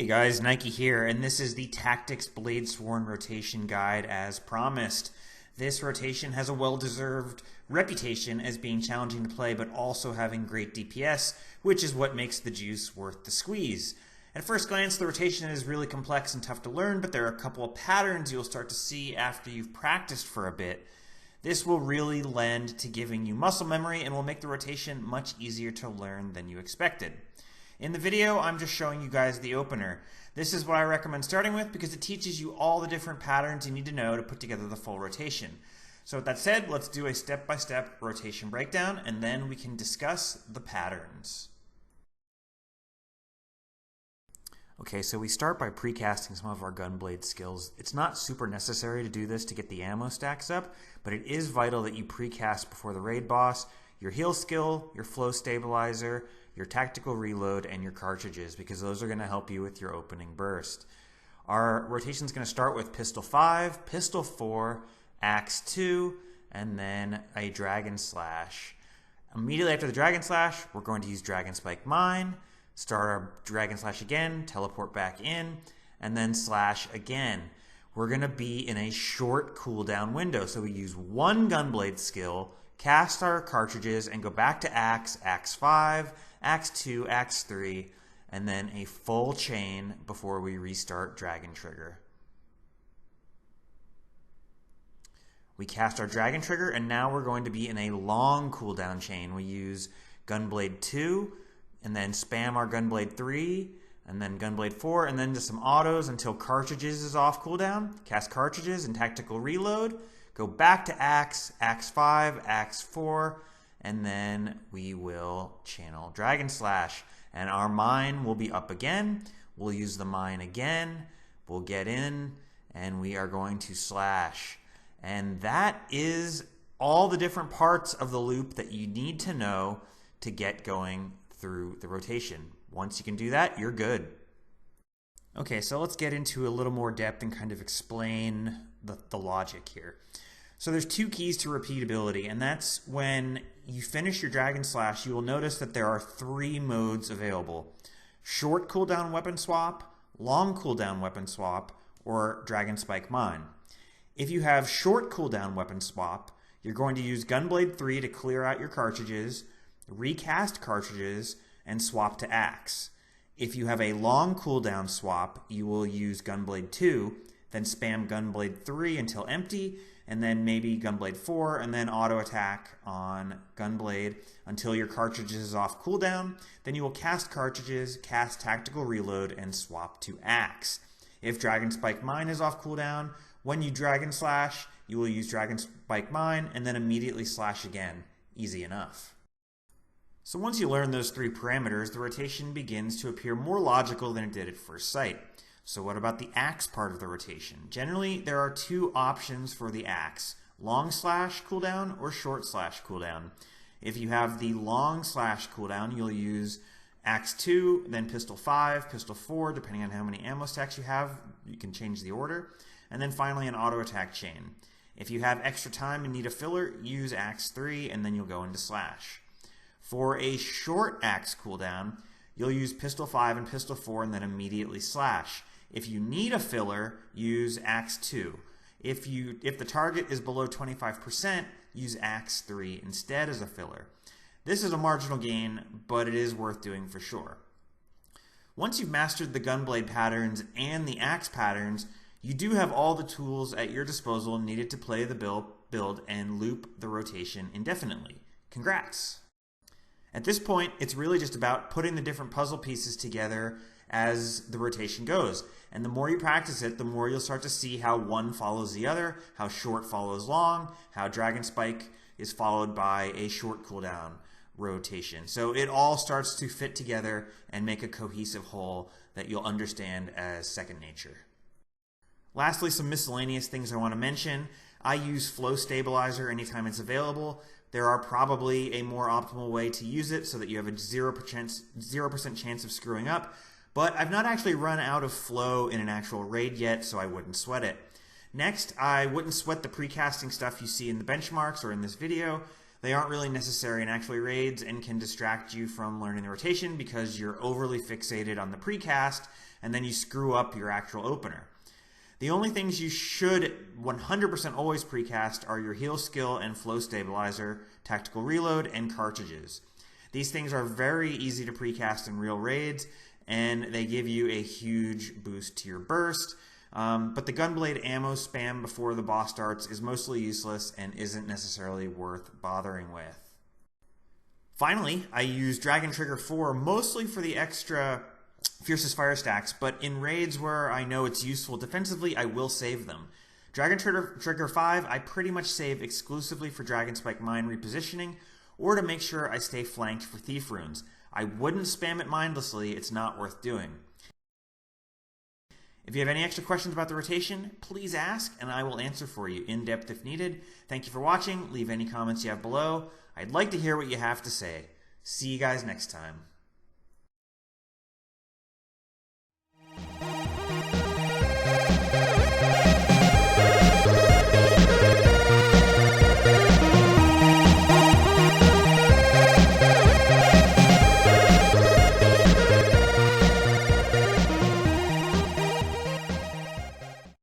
Hey guys, Nike here, and this is the Tactics Bladesworn rotation guide as promised. This rotation has a well-deserved reputation as being challenging to play, but also having great DPS, which is what makes the juice worth the squeeze. At first glance, the rotation is really complex and tough to learn, but there are a couple of patterns you'll start to see after you've practiced for a bit. This will really lend to giving you muscle memory and will make the rotation much easier to learn than you expected. In the video, I'm just showing you guys the opener. This is what I recommend starting with because it teaches you all the different patterns you need to know to put together the full rotation. So with that said, let's do a step-by-step rotation breakdown and then we can discuss the patterns. Okay, so we start by precasting some of our gunblade skills. It's not super necessary to do this to get the ammo stacks up, but it is vital that you precast before the raid boss your heal skill, your flow stabilizer, your tactical reload, and your cartridges, because those are going to help you with your opening burst. Our rotation is going to start with Pistol 5, Pistol 4, Axe 2, and then a Dragon Slash. Immediately after the Dragon Slash, we're going to use Dragon Spike Mine, start our Dragon Slash again, teleport back in, and then slash again. We're going to be in a short cooldown window, so we use one gunblade skill, cast our cartridges, and go back to Axe, Axe 5, Axe 2, Axe 3, and then a full chain before we restart Dragon Trigger. We cast our Dragon Trigger, and now we're going to be in a long cooldown chain. We use Gunblade 2, and then spam our Gunblade 3, and then Gunblade 4, and then just some autos until Cartridges is off cooldown. Cast Cartridges and Tactical Reload. Go back to Axe, Axe 5, Axe 4, and then we will channel Dragon Slash. And our mine will be up again. We'll use the mine again. We'll get in, and we are going to slash. And that is all the different parts of the loop that you need to know to get going through the rotation. Once you can do that, you're good. Okay, so let's get into a little more depth and kind of explain the logic here. So there's two keys to repeatability, and that's when you finish your Dragon Slash, you will notice that there are three modes available. Short cooldown weapon swap, long cooldown weapon swap, or Dragon Spike Mine. If you have short cooldown weapon swap, you're going to use Gunblade 3 to clear out your cartridges, recast cartridges, and swap to Axe. If you have a long cooldown swap, you will use Gunblade 2, then spam Gunblade 3 until empty, and then maybe Gunblade 4, and then auto attack on Gunblade until your cartridges is off cooldown. Then you will cast cartridges, cast tactical reload, and swap to Axe. If Dragon Spike Mine is off cooldown, when you Dragon Slash, you will use Dragon Spike Mine, and then immediately slash again. Easy enough. So once you learn those three parameters, the rotation begins to appear more logical than it did at first sight. So what about the Axe part of the rotation? Generally, there are two options for the Axe, long slash cooldown or short slash cooldown. If you have the long slash cooldown, you'll use Axe 2, then Pistol 5, Pistol 4, depending on how many ammo stacks you have, you can change the order, and then finally an auto attack chain. If you have extra time and need a filler, use Axe 3, and then you'll go into slash. For a short Axe cooldown, you'll use Pistol 5 and Pistol 4 and then immediately slash. If you need a filler, use Axe 2. If the target is below 25%, use Axe 3 instead as a filler. This is a marginal gain, but it is worth doing for sure. Once you've mastered the gunblade patterns and the axe patterns, you do have all the tools at your disposal needed to play the build and loop the rotation indefinitely. Congrats! At this point, it's really just about putting the different puzzle pieces together as the rotation goes. And the more you practice it, the more you'll start to see how one follows the other, how short follows long, how Dragon Spike is followed by a short cooldown rotation. So it all starts to fit together and make a cohesive whole that you'll understand as second nature. Lastly, some miscellaneous things I want to mention. I use Flow Stabilizer anytime it's available. There are probably a more optimal way to use it so that you have a 0% chance of screwing up, but I've not actually run out of flow in an actual raid yet, so I wouldn't sweat it. Next, I wouldn't sweat the precasting stuff you see in the benchmarks or in this video. They aren't really necessary in actual raids and can distract you from learning the rotation because you're overly fixated on the precast and then you screw up your actual opener. The only things you should 100% always precast are your heal skill and flow stabilizer, tactical reload, and cartridges. These things are very easy to precast in real raids, and they give you a huge boost to your burst. But the gunblade ammo spam before the boss starts is mostly useless and isn't necessarily worth bothering with. Finally, I use Dragon Trigger 4 mostly for the extra Fiercest Fire stacks, but in raids where I know it's useful defensively, I will save them. Dragon Trigger 5, I pretty much save exclusively for Dragon Spike Mine repositioning, or to make sure I stay flanked for Thief Runes. I wouldn't spam it mindlessly, it's not worth doing. If you have any extra questions about the rotation, please ask, and I will answer for you in depth if needed. Thank you for watching, leave any comments you have below. I'd like to hear what you have to say. See you guys next time.